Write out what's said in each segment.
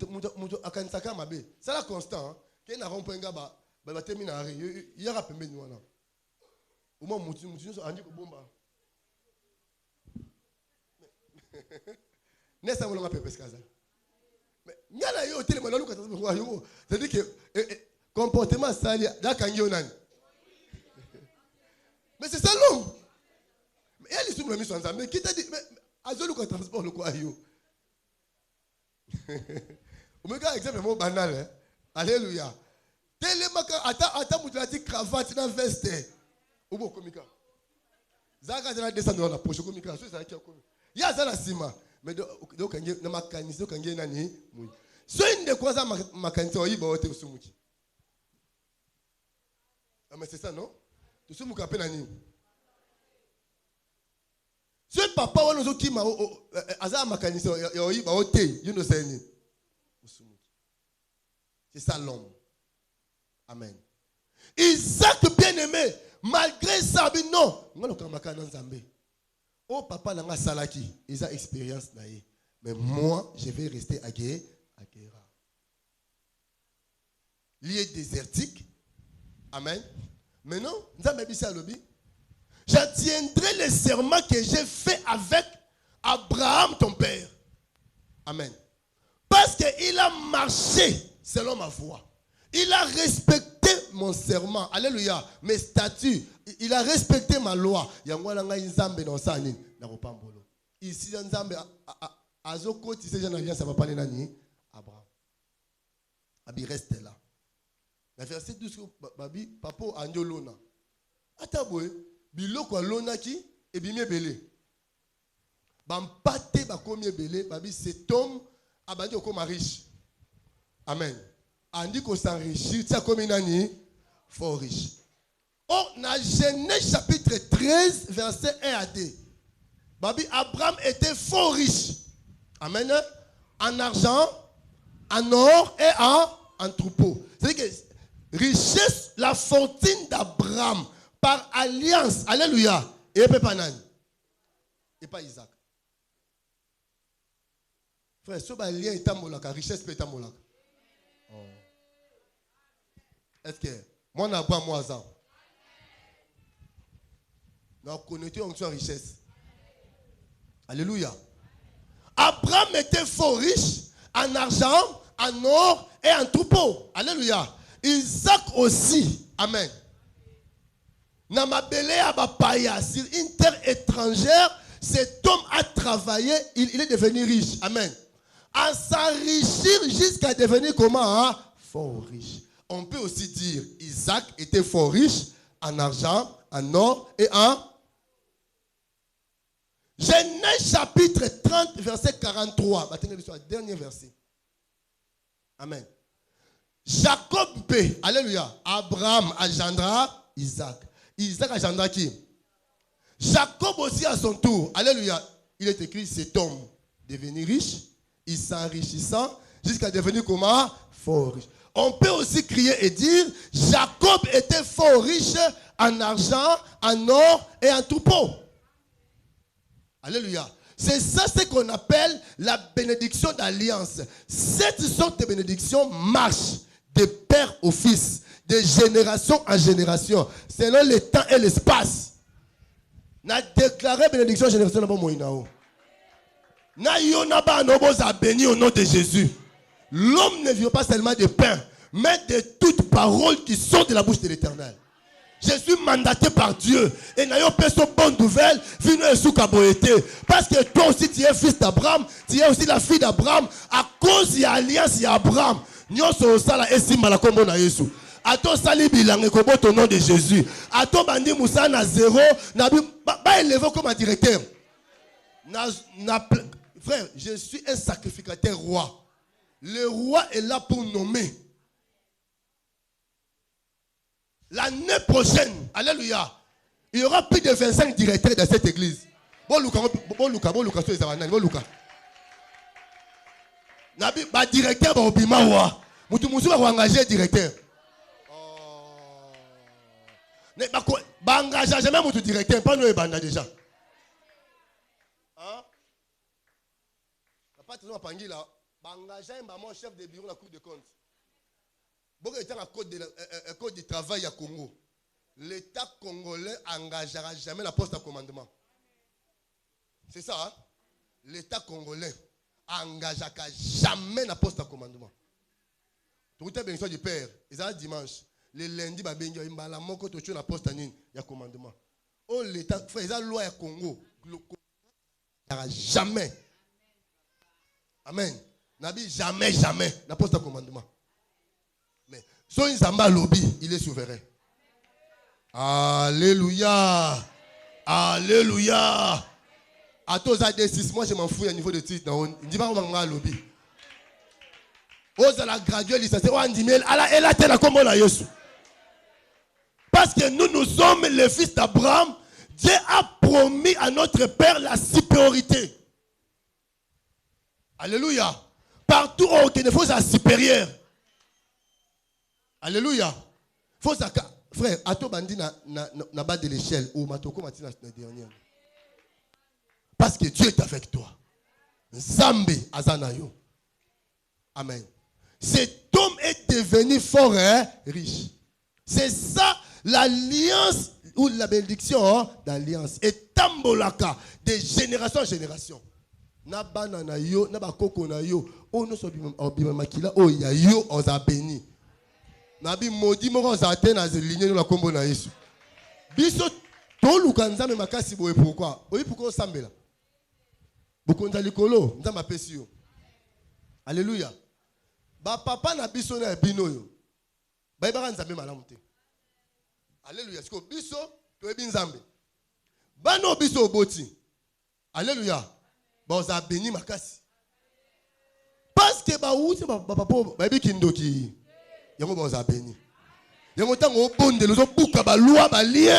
muto akanisaka mabe. C'est la constant. Qui n'a rompenga ba terminare. Il y a rapembe nous là. Au moins muto andi ko bomba. Nessa molonga pepe skaza. Mais nyala yo tellement na luka tsazo yo. C'est-à-dire que comportement sali da kangi onani. Mais c'est ça l'homme. Mais elle est sur le mission ensemble. Mais qui t'a dit mais azolu ko transport le quoi yo. Au même cas exemple mo banal hein. Alléluia. Tellement que ata mutu ati cravate na veste. Ubo komika. Zaka zana descendre dans la poche komika. So ça qui a komi. Ya zana sima. Mais donc na makanisi donc ngé nani mui. So inde kwa za makanisi oyiba wote usumuki. Ah mais c'est ça non? Tu sumuka pe nani? Ce papa wana zo kima aza makanisi oyiba wote you know say ni. Usumuki. C'est ça l'homme. Amen. Isaac bien-aimé, malgré ça, non. Oh papa n'a pas salaki, il a expérience naïe. Mais moi, je vais rester à Guéra. Lié désertique. Amen. Mais non, je tiendrai le serment que j'ai fait avec Abraham, ton père. Amen. Parce qu'il a marché selon ma voie. Il a respecté mon serment. Alléluia. Mes statuts. Il a respecté ma loi. Ici, Nzambe, Azoko, tu sais, j'en ai ça va parler nani. Abraham. Abi reste là. La verset 12, Babi, Papa, Anjo Lona. Ataboue, Biloko Lona qui, et bimé belé. Bampate, bakomie belé, Babi, cet homme, abadi comme riche. Amen. On dit qu'on s'enrichit, ça comme une année, fort riche. Oh, dans Genèse chapitre 13, verset 1 à 2. Babi, Abraham était fort riche. Amen. En argent, en or et en troupeau. C'est-à-dire que richesse, la fortune d'Abraham, par alliance, alléluia, et pas Nani. Et pas Isaac. Frère, ce lien est amolaka, richesse peut être amolaka. Est-ce que moi, n'a pas moi ça? Nous connectons en richesse. Alléluia. Abraham était fort riche en argent, en or et en troupeau. Alléluia. Isaac aussi. Amen. Namabele Abapaya, sur une terre étrangère, cet homme a travaillé, il est devenu riche. Amen. À s'enrichir jusqu'à devenir comment? Fort riche. On peut aussi dire Isaac était fort riche en argent, en or et en... Genèse chapitre 30, verset 43. Dernier verset. Amen. Jacob paie. Alléluia. Abraham engendra Isaac. Isaac engendra qui? Jacob aussi à son tour. Alléluia. Il est écrit cet homme devenu riche, il s'enrichissant jusqu'à devenir comment? Fort riche. On peut aussi crier et dire Jacob était fort riche en argent, en or et en troupeau. Alléluia. C'est ça ce qu'on appelle la bénédiction d'alliance. Cette sorte de bénédiction marche de père au fils, de génération en génération, selon le temps et l'espace. Na déclaré bénédiction génération na moinao. Na yonaba noboza béni au nom de Jésus. L'homme ne vit pas seulement de pain, mais de toutes paroles qui sortent de la bouche de l'Éternel. Je suis mandaté par Dieu. Et n'ayons pas cette bonne nouvelle. Parce que toi aussi tu es fils d'Abraham. Tu es aussi la fille d'Abraham. À cause de l'alliance d'Abraham. Nous sommes là et si malakombo na Yesu. A ton sali bilangue au nom de Jésus. A ton bandi Moussa na zéro. Ba élevé comme un directeur. Frère, je suis un sacrificateur roi. Le roi est là pour nommer. L'année prochaine, alléluia, il y aura plus de 25 directeurs dans cette église. Bon Luka, Nabi, ba directeur ba obima wa. Mutu musu ba engager directeur. Ne ba engager jamais mutu directeur, pas nous banda déjà. Hein? Papa tu vas pangila, Engagé un chef de bureau de la Cour des comptes. Beaucoup étant à code du travail à Congo. L'État congolais engagera jamais la poste à commandement. C'est ça, hein? L'État congolais engagera jamais la poste à commandement. Tout est bénéfice du Père. Ils ont dimanche. Le lundi, il y a la poste à commandement. Oh, l'État, il y a la loi à Congo. Jamais. Amen. Nabi, jamais, la poste à commandement. Mais, son Zamba lobby, il est souverain. Alléluia. Alléluia. À tous à D6, moi je m'en fous à niveau de titre. Il dit pas comment on lobby. Ose la graduée licenciée. Elle a été la comme on a Yesu. Parce que nous sommes les fils d'Abraham. Dieu a promis à notre Père la supériorité. Alléluia. Partout où il faut ça supérieur. Alléluia. Faut ça. Frère, à toi bandi na bas de l'échelle ou matoko matina na dernière. Parce que Dieu est avec toi. Zambi azanayo. Amen. Cet homme est devenu fort et riche. C'est ça l'alliance ou la bénédiction d'alliance. Et tambolaka de génération en génération. Na banana yo, na bakoko na yo, oh no so bima makila, oh ya yo on a béni. Nabi modi moko zate na ligne la kombo na Yesu. Biso to lukanza me makasi boye pourquoi? Oyi pourquoi sambela? Bokonza likolo, nzamba pesi yo. Alléluia. Ba papa na biso na bino yo. Ba ibaka nzambe malamu te. Alléluia. Siko biso to ebi nzambe. Bano biso oboti. Alléluia. Ba oza béni makasi. Parce que ba uti ba papa ba ebi kindoki. Yango boza béni. Yango tango obondelo zo buka ba loi ba lie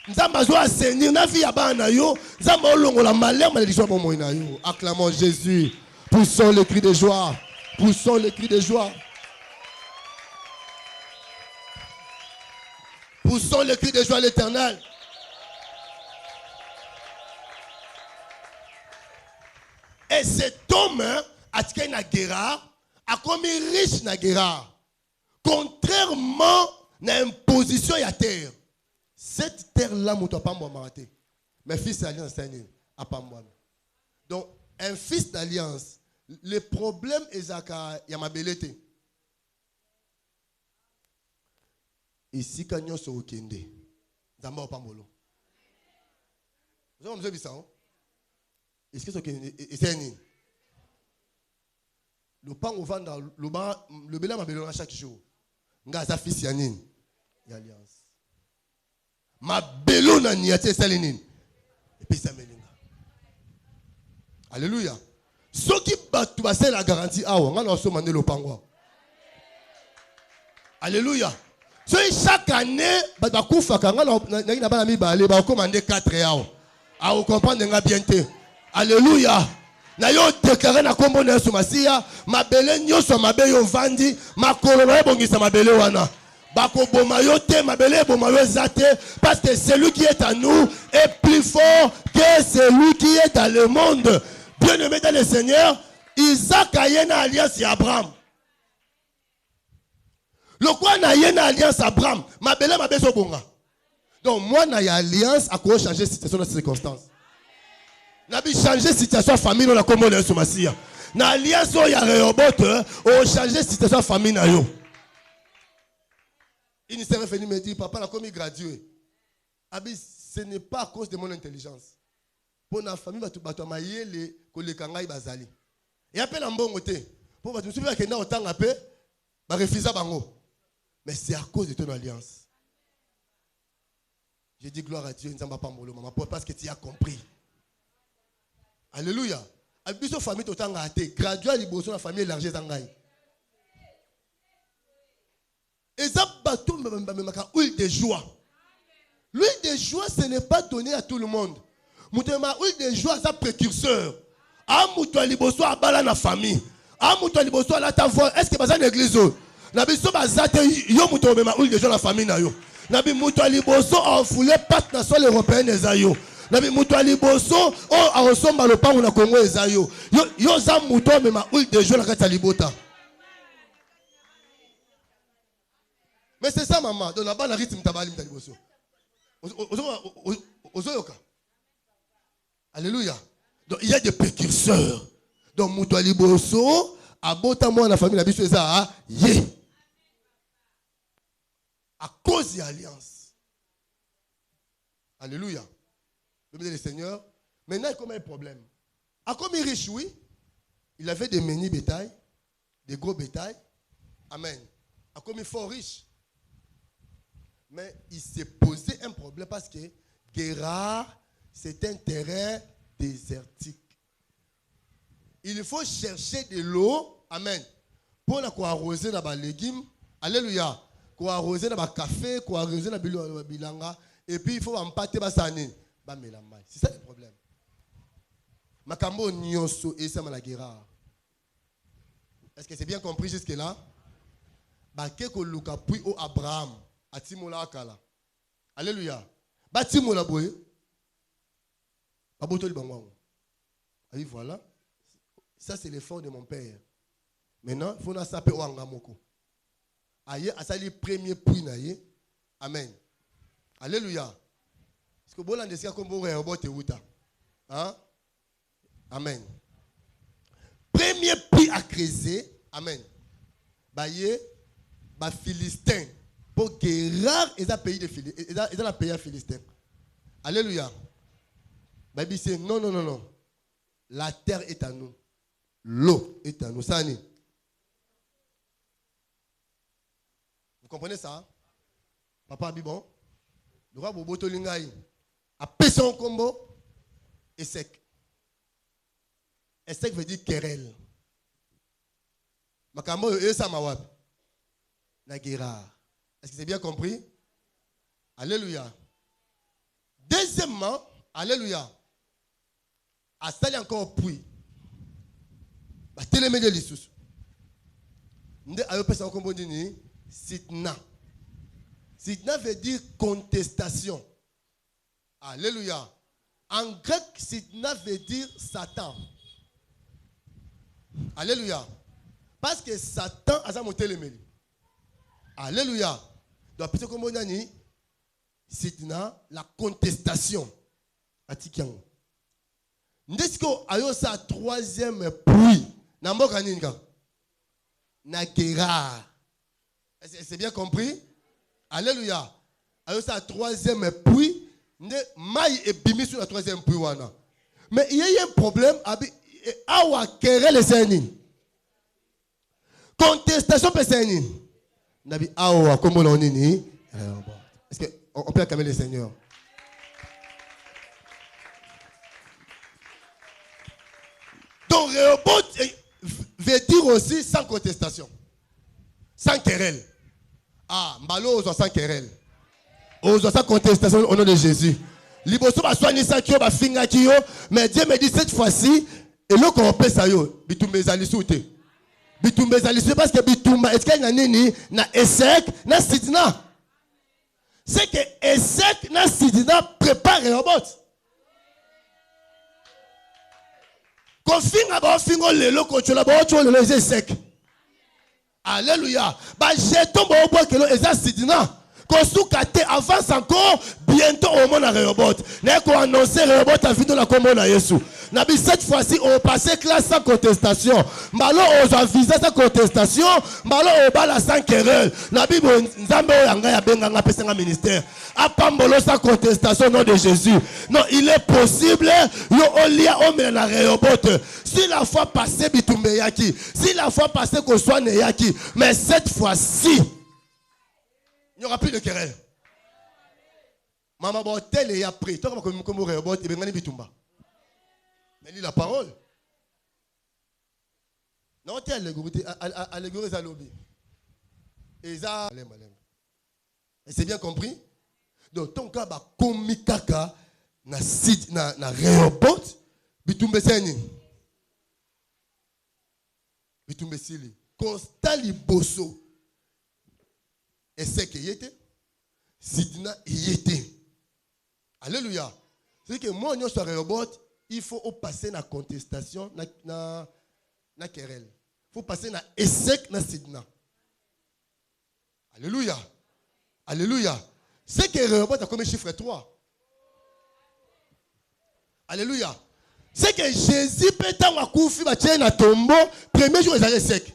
nzamba zo assainir na vie ya bana yo nzamba olongola malheur malédiction bon moina yo. Acclamons Jésus. Poussons les cris de joie. Poussons les cris de joie. Poussons les cris de joie à l'Éternel. Et cet homme a tiré na guerre, a commis riche na guerre. Contrairement à l'imposition à terre. Cette terre-là, je ne pas m'arrêter. Mes fils d'alliance, c'est pas moi. Donc, un fils d'alliance, le problème est qu'il y a ma belleté. Ici, quand nous sommes au Kende, nous sommes au Pambolo. Vous avez vu ça? Est-ce que c'est au Kende? C'est un le pain au vent, le béla m'a belé chaque jour. Ngaza fils yanin alliance ma belona niate salinine et puis ça melinga. Alléluia. Ceux qui battent c'est la garantie ah on a so mandé le pangwa. Alléluia. Ceux chaque année ba kufa kanga na ba mi ba le ba commander 4 heures ah vous comprendre nga bien te. Alléluia. Na yo déclaré na kombo na Yesu Masia mabele nyoso mabe yo vandi makolo na bongisa mabele wana bako boma yo te mabele boma yo zate parce que celui qui est à nous est plus fort que celui qui est dans le monde. Bien-aimé dans le Seigneur, Isaac a une alliance à Abraham. Le quoi na une alliance à Abraham mabele mabe so bonga. Donc moi na alliance à quoi changer situation de circonstances. N'a pas changé situation famille dans la commune de Somasia. Na alliance o ya Rehoboth o changer situation famille na yo. Il s'est venu me dire papa la commis gradué. Abi ce n'est pas à cause de mon intelligence. Pour la famille batu mayele ko le kangai bazali. Et appelle en bon côté. Pour batu souvenir que na autant appel ba refuser bango. Mais c'est à cause de ton alliance. Je dis gloire à Dieu, nzamba pambolo maman parce que tu as compris. Alléluia. Abiso famille totanga ate gradual liboso la famille élargie zangai. Et ça bateau memaka huile de joie. L'huile de joie ce n'est pas donné à tout le monde. Moutema huile de joie ça précurseur. A muto liboso abala na famille. A muto liboso la ta voix est-ce que baza na église na biso bazate yo muto mema huile de joie la famille na yo. Na bi muto liboso en foulé pat na sol européenne ezayo. Nabi muto liboso o arosomba le pango na Congo ezayo. Yo za muto me ma huile de joie la kata libota. Mais c'est ça maman. Donc là-bas na rythme tabali mta liboso. Ozoyoka. Alléluia. Donc il y a des précurseurs. Donc muto liboso abota moi la famille la biso eza ye. À cause de l'alliance. Alléluia. Le Seigneur. Maintenant, il a un problème. À comme il est riche, oui, il avait des mini bétails, des gros bétails. Amen. À comme il est fort riche. Mais il s'est posé un problème parce que Guérard, c'est un terrain désertique. Il faut chercher de l'eau. Amen. Pour arroser dans les légumes. Alléluia. Pour arroser dans le café, pour arroser dans le bilanga. Et puis il faut empâter basani. C'est ça le problème. Makambo nyonso et ça la guerre. Est-ce que c'est bien compris jusque là? Bakeko luka puis au Abraham atimola akala. Alléluia. Batimola boye. Baboto libangwango. Ah voilà. Ça c'est l'effort de mon père. Maintenant, il faut na saper o angamoko. Aye asali premier puits naye. Amen. Alléluia. Est-ce que bon l'andesika comme bon rebote uta? Hein? Amen. Premier puits à creuser. Amen. Baye ba Philistin pour Guérard et ça pays de Philistin. Et ça la pays à Philistin. Alléluia. Baby c'est non. La terre est à nous. L'eau est à nous. Ça n'est. Vous comprenez ça? Papa Bibon, le roi Bobo Tolingaï a payé son combo et sec. Et sec veut dire querelle. Makambo et ça mawab. La guerre. Est-ce que c'est bien compris? Alléluia. Deuxièmement, alléluia. A sali encore puis. Ba télémé de l'issous. Nde ayo payé son combo dini. Sitna. Sitna veut dire contestation. Alléluia. En grec, Sitna veut dire Satan. Alléluia. Parce que Satan a monté les mêlés. Alléluia. Donc, peut-être comme on a dit, Sitna, la contestation. Atikiang. N'est-ce qu'il y a sa troisième pluie? Namboka ninga. Na guerre. C'est bien compris? Alléluia. Alors ça troisième puits, maille et bimi sur la troisième puits. Mais il y a un problème. Awa querelle les sénines. Contestation pour sénines. Nabi awa comme on dit. Est-ce qu'on peut acclamer le Seigneur? Donc Rehoboth veut dire aussi sans contestation. Sans querelle. Ah, Mbalo ozo sans querelle. Ozo sans contestation au nom de Jésus. Liboso ba soigner ça qui ba finga ki yo, mais Dieu me dit cette fois-ci et le qu'on peut ça yo, bitumbe zalisute. Bitumbe zalisute parce que bitumba est-ce qu'il y a nini na Esek na Sidna. C'est que Esek na Sidna prépare Rehoboth. Ko finga ba fingo lelo ko chola ba chola lelo Esek. Alléluia. Bah jeton ba obo kelo eza Sidna. Kosukate avance encore bientôt au monde à Rehoboth. N'est qu'on annoncer Rehoboth à vidéo la commune à Jésus. Nabi cette fois-ci on passe classe sans contestation. Malo aux avisés sans contestation. Malo au bala sans querelle. Nabi bon nzambe yanga ya benga nga pesa nga ministère. Apambolo sans contestation au nom de Jésus. Non, il est possible yo olia omela na Rehoboth. Si la fois passée bitumbe yaki, si la fois passée qu'on soit ne yaki, mais cette fois-ci il n'y aura plus de querelle. Maman Botel est appris. Toi comme Rehoboth, il y bitumba. Mais lis la parole. Non, tu es allégorie à lobby. Et ça, et c'est bien compris. Donc ton cas va komikaka na site na Rehoboth bitumbe seni. Bitumbe sili. Constant liboso. Et c'est qu'il y était. Sidna y était. Alléluia. C'est que moi, on sur Rehoboth, il faut passer la contestation, na querelle. Il faut passer na échec, na sidna. Alléluia. Alléluia. C'est que Rehoboth a comme chiffre 3. Alléluia. C'est que Jésus peut être koufi ba tient na tombeau, premier jour il est sec.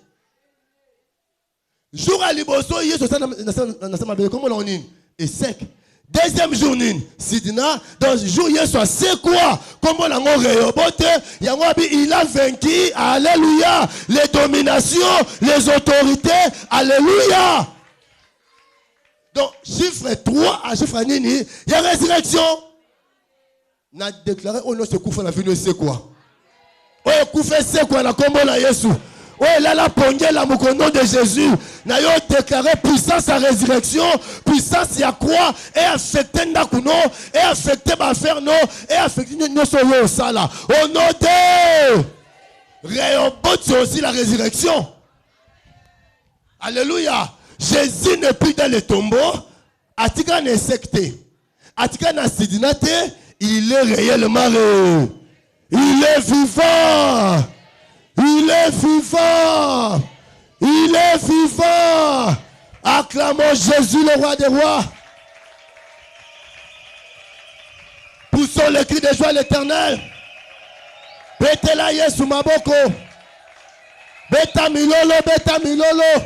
Jour à liboso, il est na comment on dit et sec. Deuxième jour sidina dans jour il soit c'est quoi comment on Rehoboth il a vaincu. Alléluia. Les dominations, les autorités. Alléluia. Donc chiffre 3 à chiffre nini, il y a résurrection. Na déclaré oh non c'est coup la vie c'est quoi. Oh coup fait c'est quoi la combo la Jésus. Oh là la pongé la au nom de Jésus. Na yo déclaré puissance à résurrection, puissance à quoi et affecté ndakuno et affecté ba faire non et affecté nous so ça là. Au nom de Rehoboth c'est aussi la résurrection. Alléluia. Jésus n'est plus dans le tombeau. Atika n'est secté. Atika n'a sidinate. Il est réellement réel. Il est vivant. Il est vivant. Il est vivant. Acclamons Jésus le roi des rois. Poussons le cri de joie à l'Éternel. Betela Yesu maboko. Beta milolo, beta milolo.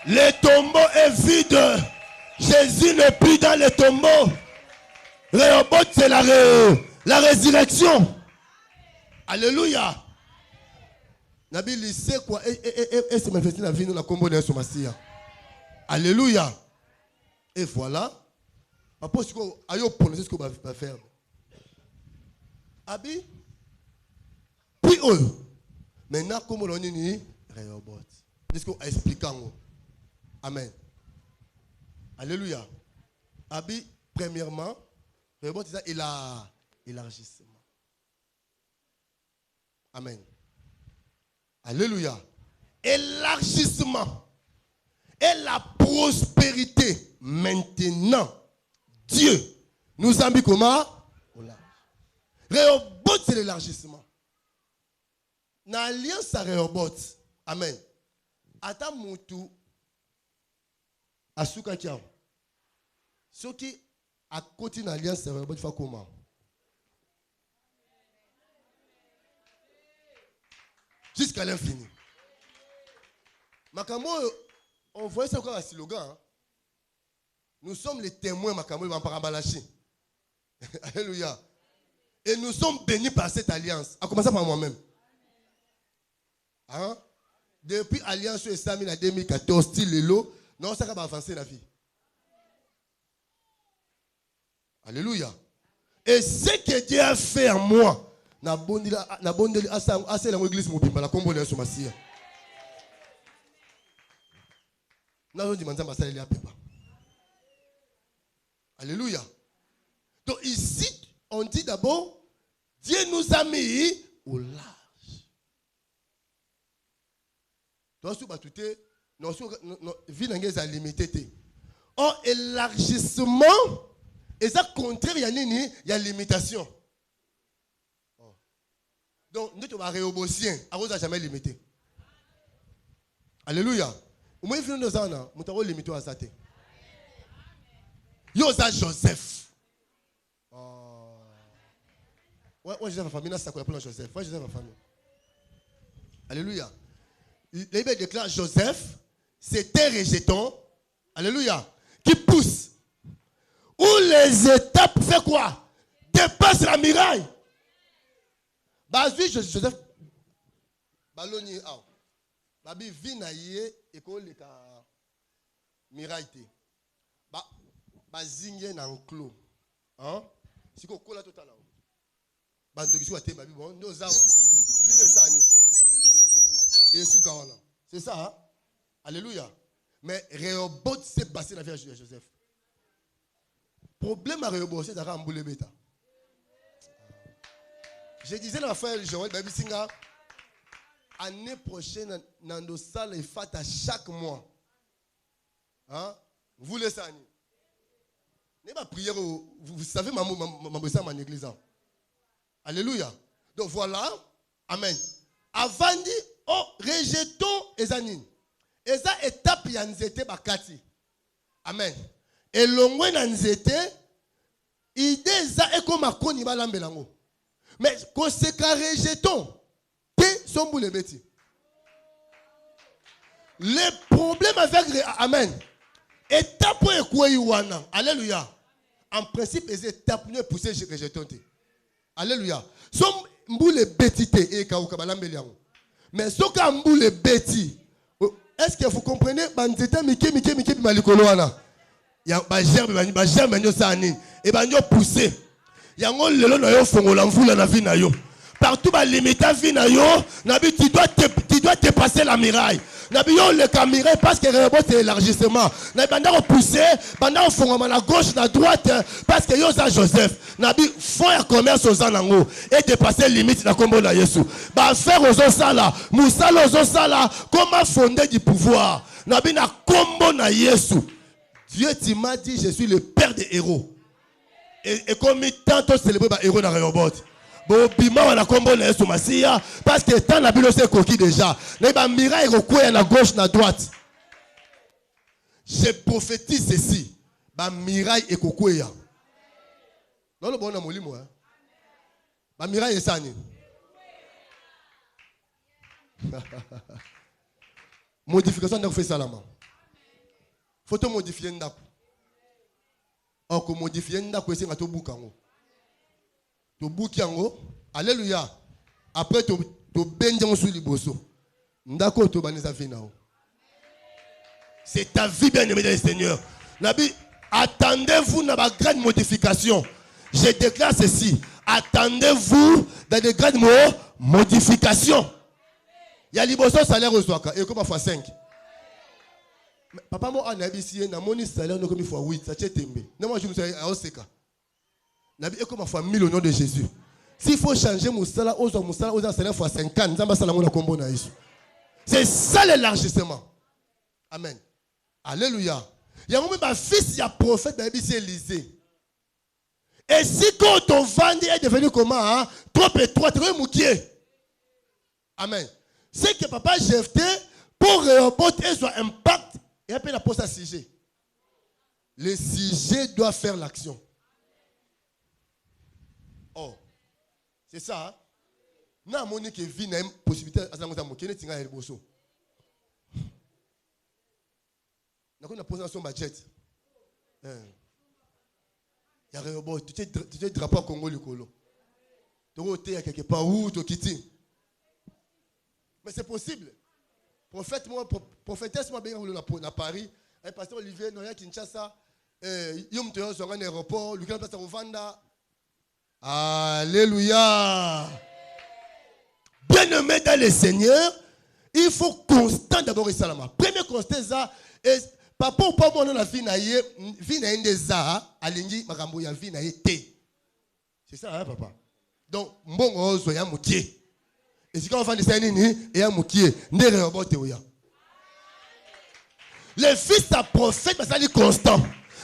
Le tombeau est vide. Jésus n'est plus dans le tombeau. Rehoboth, c'est la résurrection. Alléluia. Nabi lycée quoi et c'est manifesté dans la vie nous la combo de Somasia. Alléluia. Et voilà. Après ce qu'on ayo prononcer ce qu'on va faire. Abi. Puis maintenant comment on dit Rehoboth. Est-ce qu'on explique en amen. Alléluia. Abi premièrement Rehoboth il a élargissement. Amen. Alléluia. Élargissement. Et la prospérité. Maintenant, Dieu nous a mis comment? Rehoboth, c'est l'élargissement. Dans l'alliance à Rehoboth. Amen. Ata mutu asuka kiao. Ce qui à côté de l'alliance à Rehoboth, il faut comment? Jusqu'à l'infini. Makambo, on voit ça encore à slogan. Hein? Nous sommes les témoins, Makambo, Mamparabalachis. Alléluia. Et nous sommes bénis par cette alliance. À commencer par moi-même. Hein? Depuis l'alliance sur Islamique en 2014, style Lelo, non, ça va avancer la vie. Alléluia. Et ce que Dieu a fait en moi, na bondeli asa la église mobimba la kombo na somasia. Na zo dimanda masala ya pepa. Alléluia. Donc ici on dit d'abord Dieu nous a mis au large. Donc sous batouté non vie n'engage limité. Or élargissement et ça contraire il y a limitation. Donc, nous sommes Rehobothien, nous n'avons jamais limité. Alléluia. Moi, je nous avons limité à ça. Yo, ça Joseph. Ouais, Joseph, ma famille, ça qu'on appelle Joseph. Ouais, Joseph, ma famille. Alléluia. L'Église déclare Joseph, c'est un rejeton. Alléluia. Qui pousse. Où les étapes fait quoi? Dépasse la muraille. Bazui Joseph Baloni a. Babi vinaye eko leka miraite. Bazinge na enclos. Hein? Siko kola total là. Bandoki so ate babi bon no zawa. Vine sani. Et sou kawana. C'est ça hein? Alléluia. Mais Rehoboth s'est passé la vie de Joseph. Problème à Rehoboth c'est d'ara mboule beta. Je disais dans la frère Joël, Baby Singa, année prochaine, dans nos salles, il faut à chaque mois. Hein? Vous le savez. Ne Et ma prière, vous savez, ma mon église. Alléluia. Donc voilà. Amen. Avant dit, oh, rejetons Ezanin. Eza étape yanzete bakati. Amen. Et l'ongwe nanzete, idée za eko makoni balambelango. Mais quand c'est qu'à rejetons, te son boule bêti. Les problèmes avec Amen. Étape pour Ekouéouana. Alléluia. En principe, les étapes ne poussent rejetons. Alléluia. Son boule bêtité et kaoukabalambeliango. Mais ce qu'a boule bêti. Est-ce que vous comprenez? Banzeta mike malikoloana. Ya ba germe nyo sani. Et ba nyo poussé. Yango lelo na yo fongola mvula na vie na yo. Partout ba limiter vie na yo, nabi tu dois dépasser la miraille. Nabi yo le camiraille parce que c'est élargissement. Nabi banda repousser, banda fongoma na gauche na droite parce que yo za Joseph. Nabi font un commerce aux anango et dépasser limite na kombo na Yesu. Ba faire aux sala, musala aux sala, comment fonder du pouvoir. Nabi na kombo na Yesu. Dieu tu m'as dit je suis le père des héros. Et comme tant célébrer les héros dans Rehoboth. Bon, bima wana kombo na Yesu Masia parce que tant la Bible c'est coquille déjà. Les ba miraille recouvert na gauche na droite. Je prophétise ceci. Ba miraille et coquille. Non le bon na molimo hein. Ba miraille esani. Modification n'a fait ça là. Faut te modifier ndako. Or que modifier ndako ese ngato bukango. To bukango. Alléluia. Après to benjango sur liboso. Ndako to banisa finao. C'est ta vie bien-aimée dans le Seigneur. Nabi, attendez-vous dans la grande modification. Je déclare ceci. Attendez-vous dans de grandes modifications. Il y a liboso salaire au soaka. Et comme fois 5. Papa mo anabi na moni salaire no comme fois 8 ça tembe. Na moi je me suis à Oseka. Nabi e comme fois 1000 au nom de Jésus. S'il faut changer mon salaire aux salaire fois 50, nzamba sala ngona kombo na Yesu. C'est ça l'élargissement. Amen. Alléluia. Il y a même un fils, il y a prophète dans Élisée. Et si quand ton vendu est devenu comment hein? Trop étroit, très mouquier. Amen. C'est que papa Jephthé pour Rehoboth et son impact et après la poste à sujet. Le sujet doit faire l'action. Oh, c'est ça. Hein? Na moni que vit na possibilité à ça nous moukier tinga el bosso. Na ko na poser son budget. Il y a Rehoboth, tu sais drapeau Congo likolo. Tu es quelque part où tu quittes. Mais c'est possible. Prophétesse moi bien à Paris, un pasteur Olivier Noya Kinshasa, yom te yo sur un aéroport, Lucas passe au Vanda. Alléluia. Bien-aimé dans le Seigneur, il faut constant d'abord et salama. Premier constat ça est papa ou pas mon la vie na ndeza alingi makambo ya vie na té. C'est ça hein papa. Donc mbongo zo ya mutie. Et si quand on fait des sénini et un moukier, ne Rehoboth oya. Le fils d'un prophète, ça dit constant.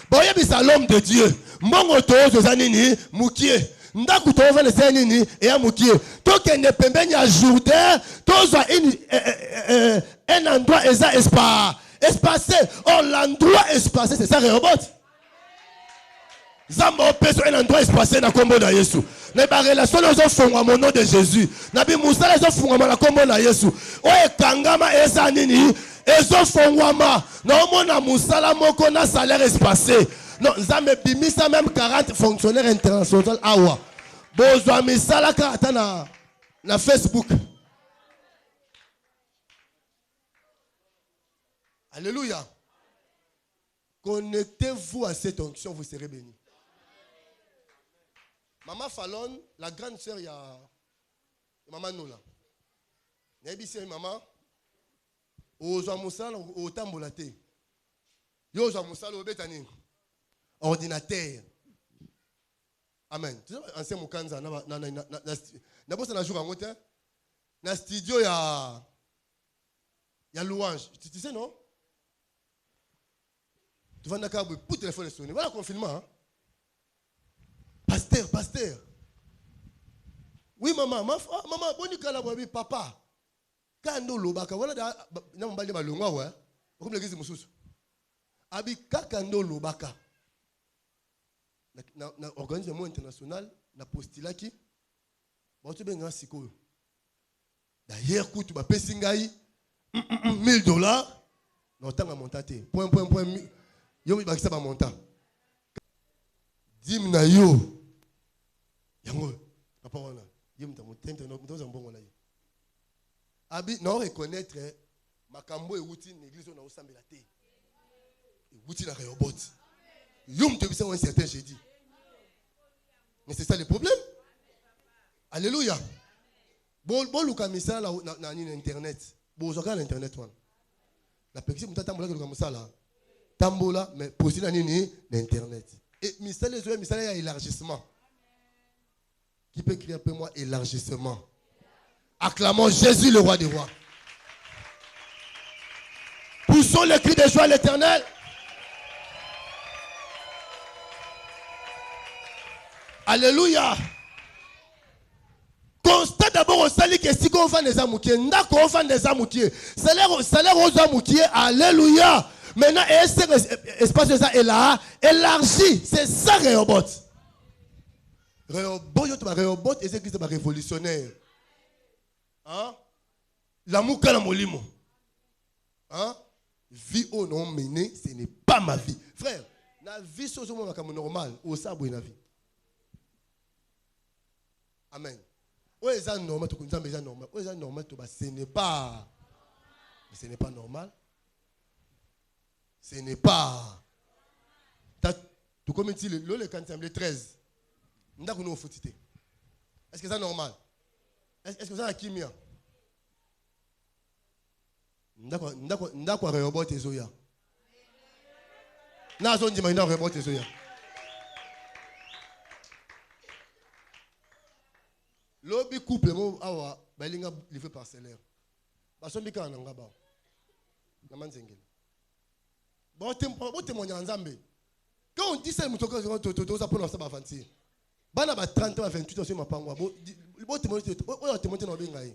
Bon, il y a l'homme de Dieu. Mbongo tozo zanini moukier. Ndaku to fait des sénini et un moukier. Toi qui ne peut pas ajouter, tozo un endroit espacé. Oh l'endroit espacé, c'est ça Rehoboth. Zamba opeso un endroit espacé na kombo na Yesu. Na ba relation les fongwa au nom de Jésus. Na bi musala les fongwa na kombo na Yesu. O ekangama eza nini? Ezo fongwa ma. Na omona musala moko na salaire espacé. Non, nzambe bimisa même 40 fonctionnaires internationaux awa. Bozwa misala ka ata na Facebook. Alléluia. Connectez-vous à cette onction, vous serez bénis. Maman Fallon, la grande sœur, il y a Maman Nola. Il y a maman. Ozo Moussala, au Tambolate. Yozo Moussala, au Betani. Ordinateur. Amen. Tu sais, ancien Moukanza, na jour en route. Dans le studio, il y a louange. Tu sais, non? Tu vas dans le pour téléphone sonner. Voilà le confinement. Hein? pasteur. Oui, maman, maman, bonne nuit, papa. Quand nous lobaka, voilà, nous allons aller loin, ouais. Comme l'église Moussous. Abi kakando lobaka. Na organisation internationale, na postila qui, bon tu ben siko. D'ailleurs, coup tu vas payer singaï, $1000. Non, tant à monter. Point. Yo, il va ça va monter. Dim na yo. Yango, papa on a. Yem ta monter, nous avons bon là. Abi, non reconnaître, makambo et outil l'église on a au samedi la té. Outil la réobot. Yom te bisa un certain jeudi. Mais c'est ça le problème. Alléluia. Bon lukamisa la na internet. Bon zoka na internet one. La personne mutata tambola lukamisa la. Tambola mais poser na nini na internet. Et misale il y a élargissement. Qui peut crier un peu moi élargissement. Acclamons Jésus le roi des rois. Poussons le cri de joie à l'Éternel. Alléluia. Constate d'abord au salut que si on vend des amoukiers, on vend des amoukiers. Salaire aux amoukiers, alléluia. Maintenant, espace de ça est là, élargi. C'est ça, Réobot. Réobot, et c'est qui révolutionnaire. Hein? L'amour que la molimo. Hein? Vie au non mené, ce n'est pas ma vie. Frère, la vie c'est normal. Au sabo na vie. Amen. Où est ça normal? Où est ça normal? Ce n'est pas. Ce n'est pas normal. Ce n'est pas. Tu comme dit le quantum le 13. Est-ce que c'est normal? Est-ce que ça a kimia? Ndakwa réobot ezoya. Na zone di maina réobot ezoya. Lobi couple mo awa balinga livré parcellaire. Basombi ka nanga ba. Na manzengela. Bon témoignage nzambe. Quand on dit ça mutoko to pour ça ba fanti. Bana ba 30 ba 28 sur ma pangwa. Bo témoignage na benga yi.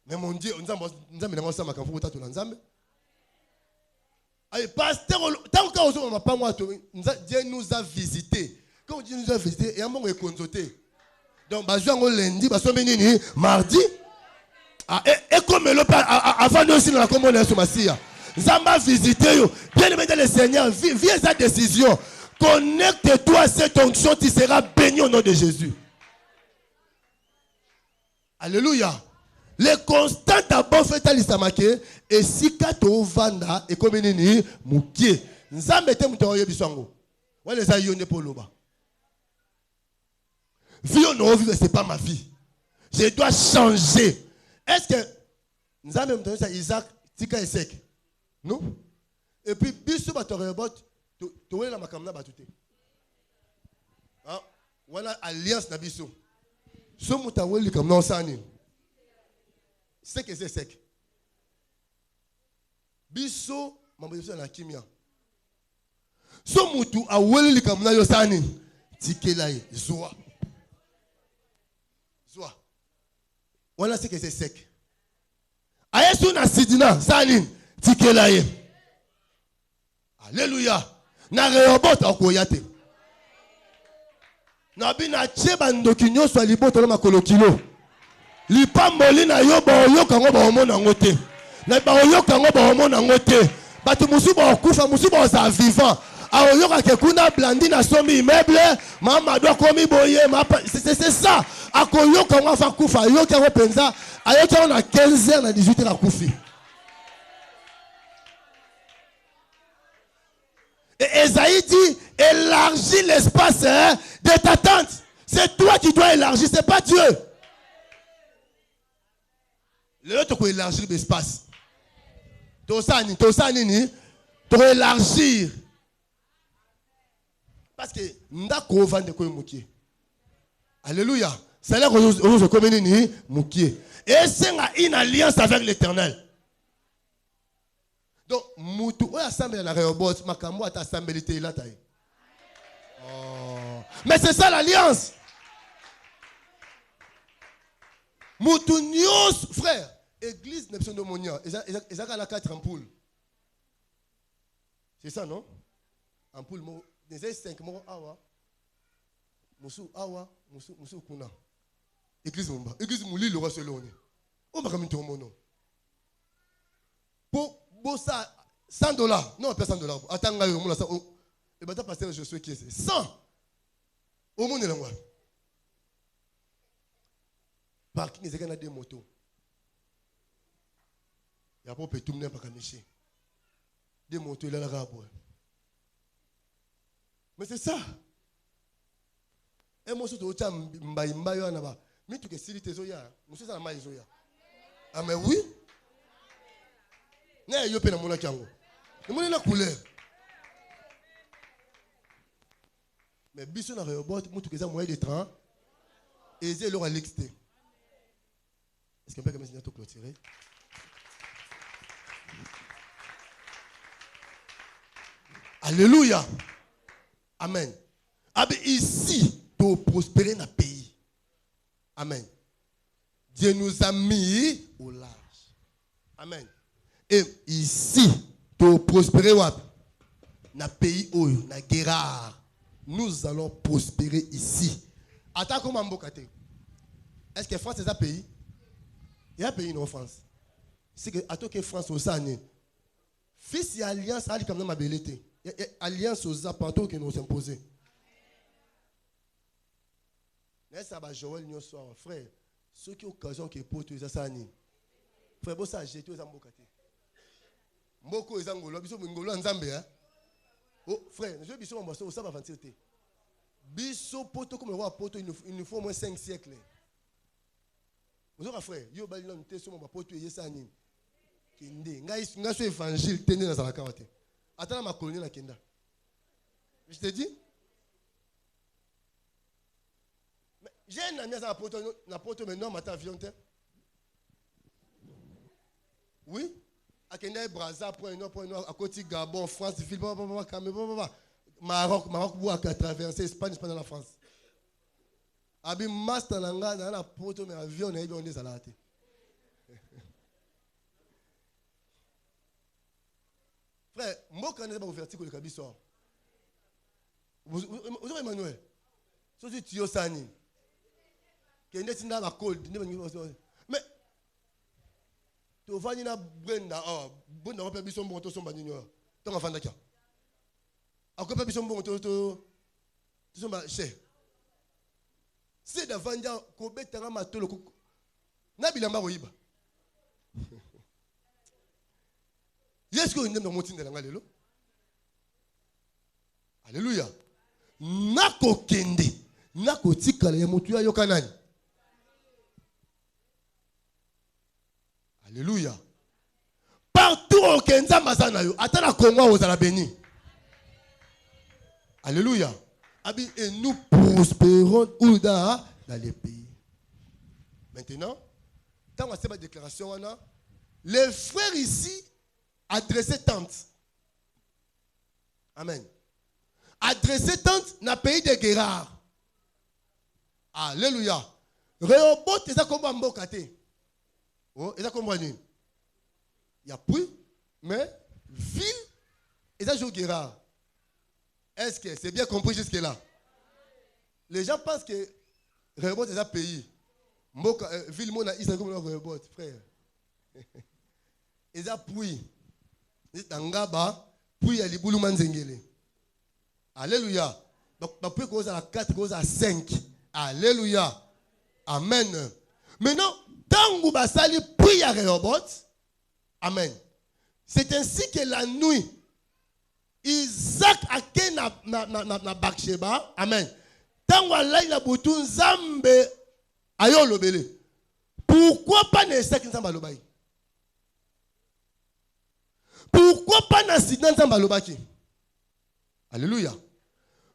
Mais mon Dieu, nzambe na ngosama kan futa to nzambe. Ay pasteur tant que on ma pangwa to Dieu nous a visité. Quand Dieu nous a visité et amon rekonzoté. Donc, on lundi, mardi. Et comme le père, avant de aussi dans la commune sur Massia, Zamba visité, bien aimé le Seigneur, viens sa décision. Connecte-toi à cette onction, tu seras béni au nom de Jésus. Alléluia. Le constant d'abord fait à l'Istamake, et si kato vanda, et comme nini, moukie. Nzambe te moutoye bisango. Wale za yone poloba. Vie ou non vivre, ce n'est pas ma vie. Je dois changer. Est-ce que nous avons même ça Isaac, Tika et Sek? Non? Et puis, bisou ba torebot, tu vois la makamna batute. Ah, voilà alliance na bisou. So mutaweli comme non sani. C'est que c'est sec. Bisou, mambo bisou na kimia. So mutu aweli comme na yo sani. Tikelai, zoa. Voilà ce que c'est sec. Ayesu na sidina sanin tikelaye. Alléluia. Na reobot akoyate. Na bina cheba ndokinyo so liboto na makolokilo. Lipamboli na yo ba yoka ngo ba omona ngote. Na ba yoka ngo ba omona ngote. Batu musuba okufa musuba za vivant. Aoyoka ke kuna blandi na somi immeuble, mama doit komi boye, c'est ça. Akoyoka nga fa kufa, yoka ngo penza, ayoka na 15h na 18h na kufi. Et Esaïe dit, élargis l'espace de ta tente. C'est toi qui dois élargir, c'est pas Dieu. L'autre peut élargir l'espace. Tosani, ni, tu élargir. Parce que ndako vande ko mukie. Alléluia. C'est là qu'on se commune ni mukie. Et c'est une alliance avec l'Éternel. Donc mutu o assemble na Rehoboth makambo ata assemblée là taille. Oh. Mais c'est ça l'alliance. Moutunios, frère. Église n'est pas de monia. Ils ont 4 ampoules. C'est ça, non? Ampoule, des 5 mots, awa. Moussou, awa, moussou, kuna. Église Mumba. Église Mouli, le roi Seloni. On va comme un mono. Pour ça, $100. Non, pas $100. Attends, et bien, pasteur, je suis qui c'est 100. Au monde, là, parking, il y a des motos. Il y a pas de tout le monde qui des motos, il y a la raboue. Mais c'est ça. Et moi, je suis au Tcham, mais tu es si tu es zoya. Monsieur, ça m'a zoya. Ah, mais oui. Ne yo pena mona kiango. Ne mona la couleur. Mais biso na robot, mutu keza moyen de train. Et c'est leur l'exté. Est-ce qu'on peut comme ça tout clôturer? Alléluia. Amen. Abe ici, pour prospérer dans le pays. Amen. Dieu nous a mis au large. Amen. Et ici, pour prospérer dans le pays, dans la guerre, nous allons prospérer ici. Attends, comment Mbokate? Est-ce que France est un pays? Il y a un pays non France. C'est que, attends que France au Sane. Fils et alliance, ali comme ma belleté. Alliance aux appartements qui nous imposés. Mais ça va Joël nous soir, frère. Ceux qui ont occasion qui pour tous ça ni. Frère, bon ça j'ai tous en Mbokate. Mboko les Angolo, biso ngolo nzambe hein. Oh frère, je biso on ça va avancer té. Biso poto comme roi poto il nous faut au moins 5 siècles. Vous avez frère, yo bali non té sur mon poto yesa ni. Kende, ngai so évangile tende na zalaka wate. Attends ma colonie na kenda. Je te dis. J'ai un ami à la poto maintenant, ma avion. Oui. À Kenya, Brazza, point à côté Gabon, France, Cameroun, Maroc, à traverser Espagne, Espagne, la France. Abi master dans la poto, mais avion, on est des salades. Frère, moi, quand on est dans l'ouverture, le cabis sort. Vous avez Emmanuel. C'est tu es Sani. Mais tu vas venir à Brenda, Brenda, on peut bien son bon, ton bagnon. Ton enfant d'accord. À quoi peut bien son bon, ton cher. C'est de vendre, Kobe Tarama, tout le coup. Nabilamba Oiba. Est-ce que vous n'aimez pas mon de l'anglais? Alléluia. Nako kende. Nako tikale ya mutu ya yokanani. Alléluia. Partout au Kenza Mazana yo, atana Congo aux ala béni. Alléluia. Et nous prospérons où dans les pays. Maintenant, quand on a fait ma déclaration, les frères ici adressaient tente. Amen. Adressaient tente dans le pays de Guérard. Alléluia. Rehoboth, c'est ça comme un Mbokate. Oh, et ça comme il y a plus, mais ville, et ça joue Guérard. Est-ce que c'est bien compris jusque-là? Les gens pensent que Rehoboth est un pays. Ville, mon Israël comme Rehoboth, frère. Et ça puis, Ngaba, puis il y a les boulous manzengele. Alléluia. Donc, puis cause à 4, cause à 5. Alléluia. Amen. Maintenant, tant que Basali puis à Rehoboth, amen. C'est ainsi que la nuit, Isaac a ken na Baksheba, amen. Tant que Allah il a bouton Zambe ayo lobele. Pourquoi pas ne Isaac Nzamba lobai? Pourquoi pas na Sidna Nzamba lobaki? Alléluia.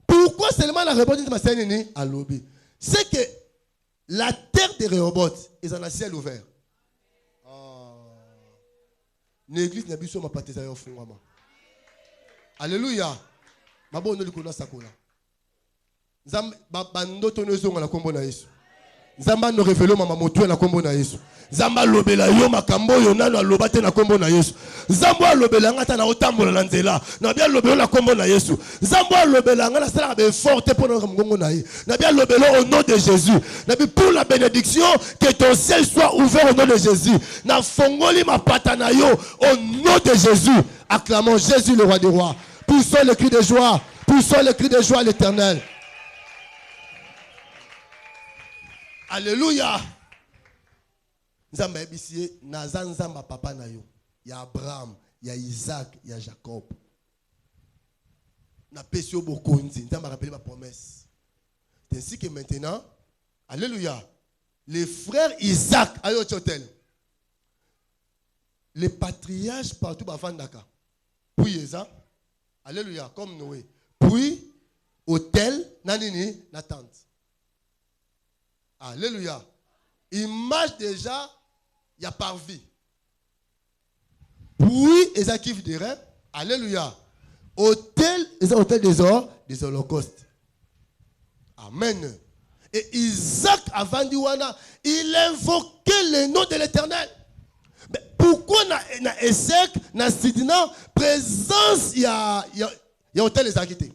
Pourquoi seulement la Rehoboth Nzamba senini a lobé? C'est que la terre de Rehoboth est dans le ciel ouvert. L'église n'a pas besoin de partir au fond. Alléluia. Ma bonne le connaît ça. Bando tonezo na kombo na Yesu. Nzamba no révélo mama motu na kombo na Yesu. Nzamba lobela yo makambo yo nano alobate na kombo na Yesu. Nzamba lobela ngata na otambola na nzela. Na bia lobelo na kombo na Yesu. Nzamba lobela ngana sala be forte pour na ngongo na ye. Na bia lobelo au nom de Jésus. Na bi pour la bénédiction que ton ciel soit ouvert au nom de Jésus. Na fongoli ma patana yo au nom de Jésus. Acclamons Jésus le roi des rois. Poussons le cri de joie. Poussons le cri de joie à l'Éternel. Alléluia. Nzamba ebisiye naza nzamba papa na yo. Ya Abraham, ya Isaac, ya Jacob. Na pesio bokonzi. Nzamba rappelle ma promesse. C'est ainsi que maintenant, alléluia, les frères Isaac, ayo chotel. Les patriarches partout bafandaka. Puis Eza, alléluia, comme Noé. Puis hôtel, nanini, na tente. Alléluia. Image déjà, il y a parvis. Puis, ils ont kiff des rêves. Alléluia. Hôtel, ils ont hôtel des holocaustes. Amen. Et Isaac, avant d'Iwana, il invoquait le nom de l'Éternel. Mais pourquoi na Esek, na Sidina, présence, il y a hôtel les a quittés.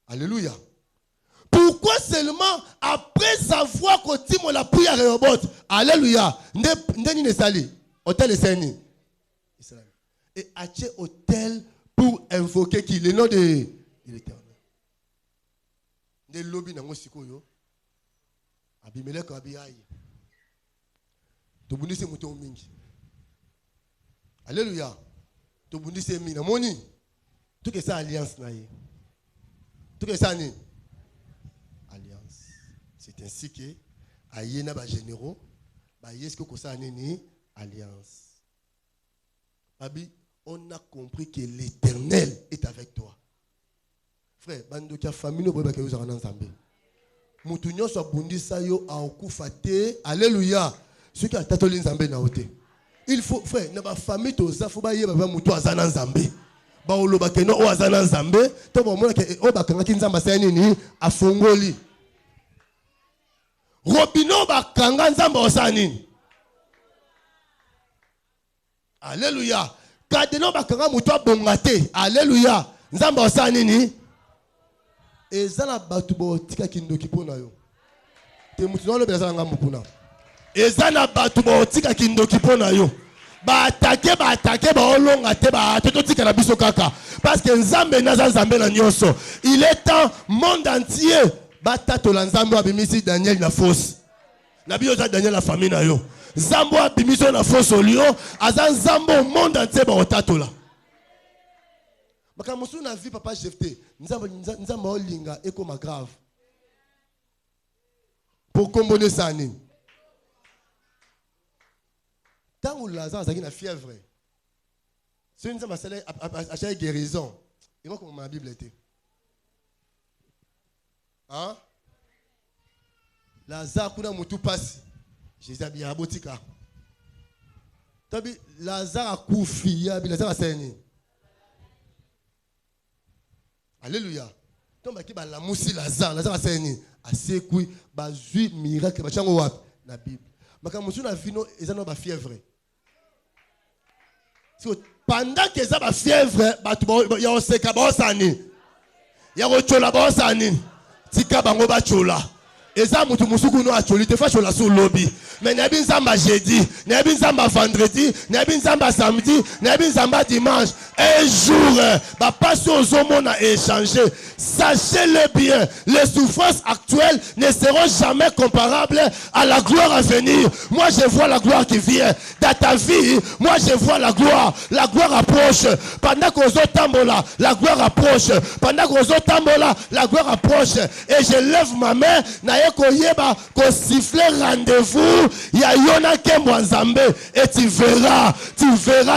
Alléluia. Pourquoi seulement après avoir continué la prière à Rehoboth? Alléluia. Ndeni ne sali. Hôtel est saini. Et acheter hôtel pour invoquer qui? Le nom de l'Éternel. Des lobbies dans mon sikoyo. Abimelech Abiyaï. Tobundi se mouton mingi. Alléluia. Tobundi se mina moni. Tout que ça alliance naïe. Tout que ça ni. C'est ainsi que ayena ba généraux ba yesko ko sa nini alliance. Babi, on a compris que l'Éternel est avec toi. Frère, bando kia famille no boba ke yo zana nzambe. Mutu nyonso abundisa yo akufa te. Alléluia. Ceux qui atatoli nzambe na ote. Il faut frère, na ba famille to za fo ba yeba ba mutu azana nzambe. Ba oloba ke no o azana nzambe, to ba mona ke o ba kanga ki nzamba sa nini afongoli. Robino bakanga nzamba osanini. Alléluia. Kadeno bakanga mutu abongate. Alléluia. Nzamba osanini. Ezana batu botika kindoki pona yo. Te mutu no lobela zanga mukuna. Ezana batu botika kindoki pona yo. Ba attaquer ba olonga te ba totika na biso kaka. Parce que nzambe naza nzambe na nyonso. Il est temps monde entier batato la nzambo abimisi Daniel na fosse. Na biyo za Daniel la famille na yo. Nzambo abimisi na fosse au lion, azan nzambo monde entier ba otato la. Baka musu na vie papa Jefté, nzambo olinga eko ma grave. Pour combiner ça ni. Tant où Lazare a une fièvre. C'est une nzambo a guérison. Et moi comme ma Bible était. Hein? Lazare kuna mutu passe. Jésus a bien abotika. Tabi Lazare a koufi, Lazare a saigné. Alléluia. Tomba ki ba la musi Lazare a saigné. Asekui ba zui miracle ba chango wap na Bible. Maka musu na vino ezano ba fièvre. Pendant que ça ba fièvre, ba ya oseka ba osani. Ya ochola ba osani. Tika bango ba chola. Eza mutu musuku no acholi te fa chola sur lobby. Mais nebi nzamba jeudi, nebi nzamba vendredi, nebi nzamba samedi, nebi nzamba dimanche. Un jour, ba passe aux hommes à échanger. Sachez-le bien, les souffrances actuelles ne seront jamais comparables à la gloire à venir. Moi je vois la gloire qui vient. Dans ta vie, moi je vois la gloire. La gloire approche. Pendant qu'on tambola, la gloire approche. Pendant qu'on tambola, la gloire approche. Et je lève ma main, naye koyeba ko siffler rendez-vous. Ya yona kembo nzambe et tu verras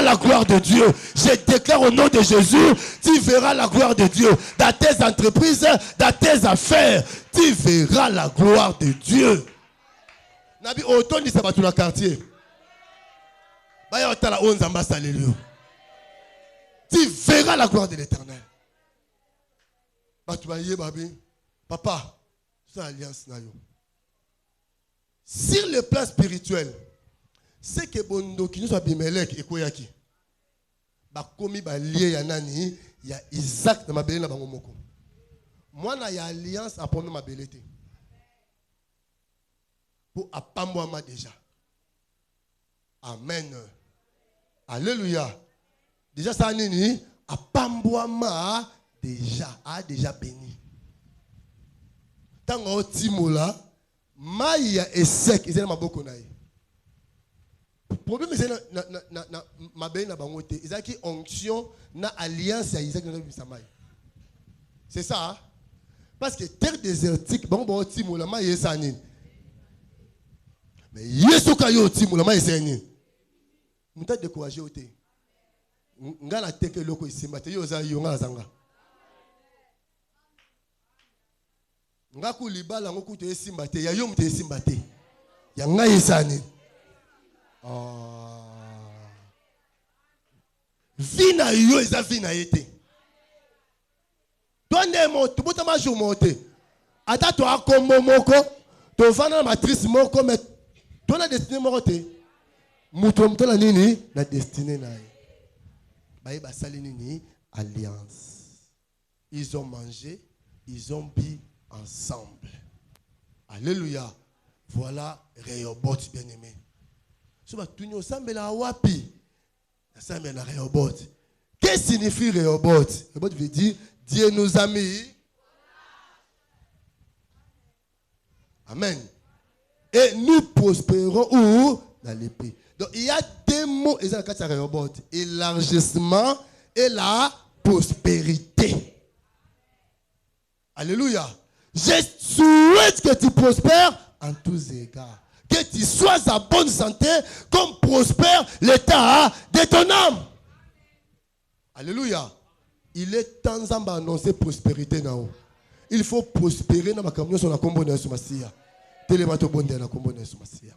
la gloire de Dieu. Je déclare au nom de Jésus, tu verras la gloire de Dieu dans tes entreprises, dans tes affaires. Tu verras la gloire de Dieu. Nabi otondi sabatu na quartier. Baya otala onzamba salelio. Tu verras la gloire de l'Éternel. Papa, c'est alliance. Sur le plan spirituel, c'est que Bondo qui nous a Bimelek et Koyaki. Bakomi ba lié ya nani, ya Isaac na mabele na bango moko. Moi na ya alliance à prendre ma belleté. Pour apamboama déjà. Amen. Alléluia. Déjà ça nini, apamboama a déjà béni. Tant que timola, maïa et sec, ils sont dans ma boko naï. Le problème c'est na ma béni na bangote. Ils ont qui onction na alliance à Isaac na Samaï. C'est ça. Hein? Parce que terre désertique, bon timola maïa ça nini. Mais Yesu kayo timola maïa ça nini. Muta décourager ote. Ngala teke loko isimbate yo za yonga zanga. Ngaku libala ngoku te isimbate ya yo mte isimbate. Ya ngai sani. Vina yo eza vina yete. Donne mo to bota ma jour monte. Ata to akombo moko, to vana matrice moko mais to na destiné moko te. Muto mtola nini na destiné na ye. Baïba Salinini, alliance. Ils ont mangé, ils ont bu ensemble. Alléluia. Voilà Rehoboth bien-aimé. Ce va tout nous semble la wapi. Ça semble la Rehoboth. Qu'est-ce que signifie Rehoboth? Rehoboth veut dire Dieu nous a mis. Amen. Et nous prospérons où? Dans l'épée. Donc il y a deux mots, ils ont quatre Rehoboth. Élargissement et la prospérité. Alléluia. Je souhaite que tu prospères en tous égards. Que tu sois en bonne santé comme prospère l'état de ton âme. Alléluia. Il est temps d'annoncer prospérité. Il faut prospérer dans ma camion sur la combo de Soumassia. Télémato bonde la combo de Soumassia.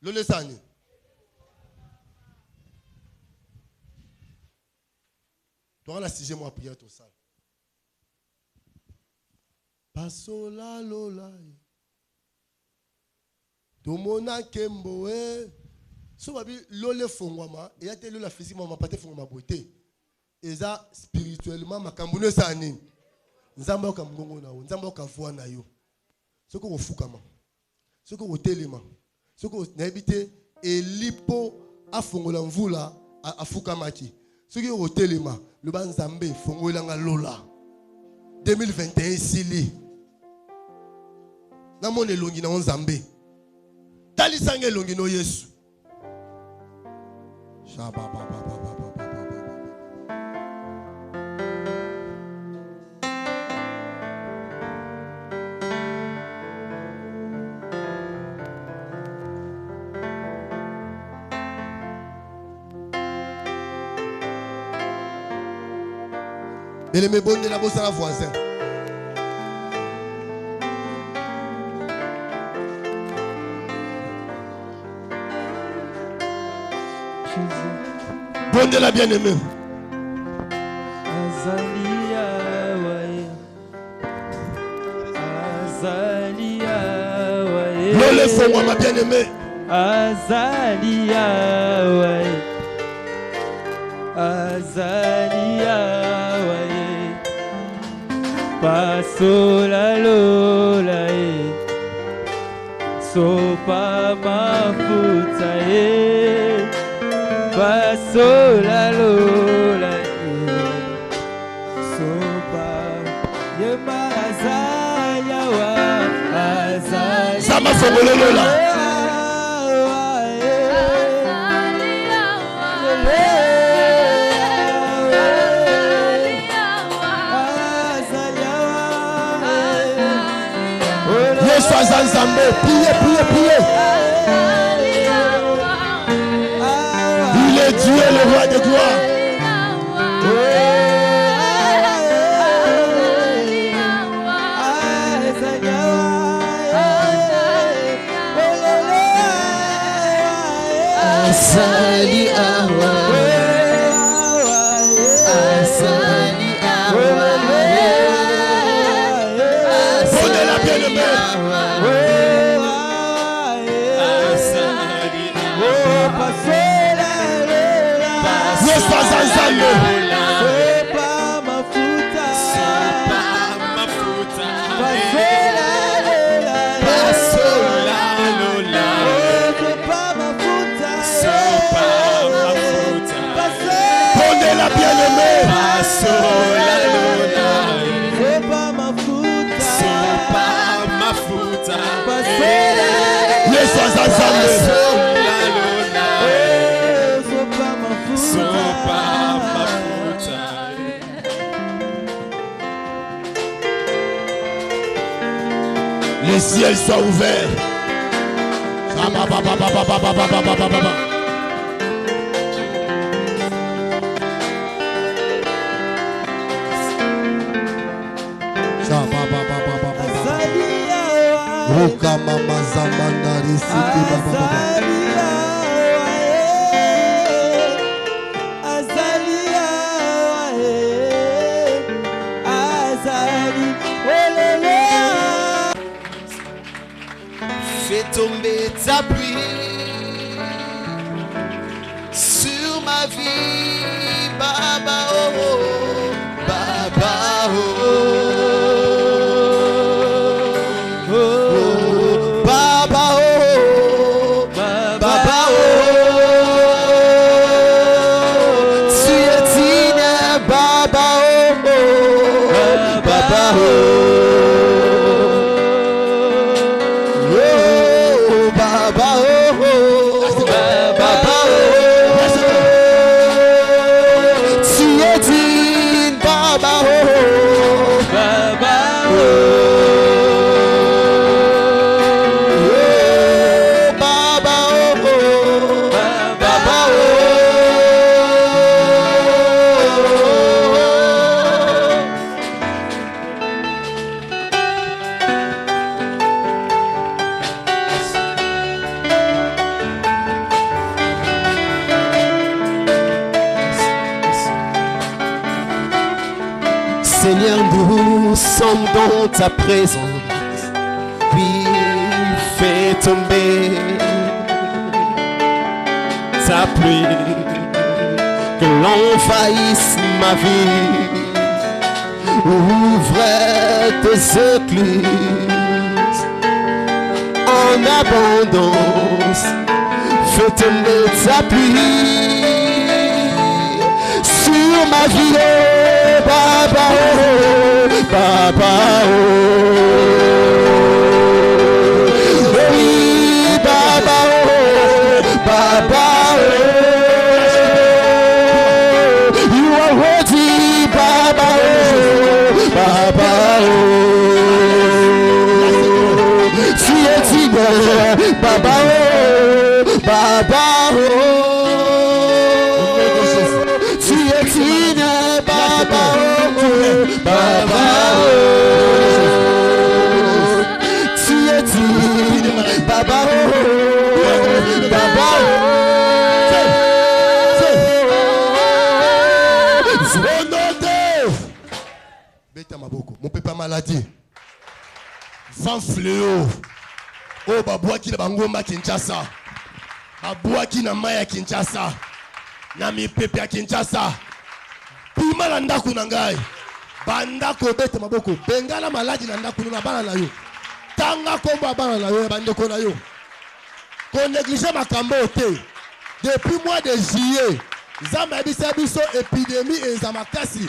Le lesani. Tu as la 6e mois à prier tout ça. Pasola lola. Tomona kemboe. Sobabi lole fongwama. Et ya te lola physiquement ma pate fongwama beauté. Et ça spirituellement ma kambune sani. Nzamba okamgongo na yo. Nzamba okavua na yo. Soko ofukama. Soko otelema. Soko n'habite elipo afongola mvula afukamaki. Soki otelema le banzambe fongola nga lola 2021 sili na mone elongi na nzambe talisanga elongi no Yesu et les mébons de la bosse à la voisin. Bon de la bien-aimée. Azalia, ouais. Azalia, ouais. Le fond, moi, ma bien-aimée. Azalia, ouais. Azalia, ouais. Paso la lola, sopa mafuta, paso la lola, sopa yema azalia wa azalia. Sama fongolo lola. Sois ensemble, priez. Il est Dieu, le roi de gloire. Yesu azanzambe. Sopa mafuta. Sopa mafuta. Basola lola. Basola lola. Sopa mafuta. Sopa mafuta. Prenez la bien-aimée. Basola lola. Sopa mafuta. Sopa mafuta. Basola. Yesu azanzambe. Basola lola. Sopa mafuta. Sopa mafuta. Les ciels soient ouverts. Ruka mama zamandari siki baba. Fais tomber ta pluie sur ma vie, Baba oh, Baba oh. Seigneur, nous sommes dans ta présence. Oui, fais tomber ta pluie, que l'envahisse ma vie. Ouvre tes écluses en abondance. Fais tomber ta pluie sur ma vie. Baba oh, Baba oh, oui, Baba oh, Baba oh, you are worthy, Baba oh, Baba oh, tu es digne, Baba oh, Baba oh. Mon papa maladie. Vent fléau. Oh babua ki na bangomba Kinshasa. Babua ki na maya Kinshasa. Na mi pepe ya Kinshasa. Pima na ndaku na ngai. Bandako bete maboko. Bengala maladi na ndaku na bana na yo. Tanga komba bana na yo bandeko na yo. Ko néglige makambo te. Depuis mois de juillet, Zama biso épidémie et Zamakasi.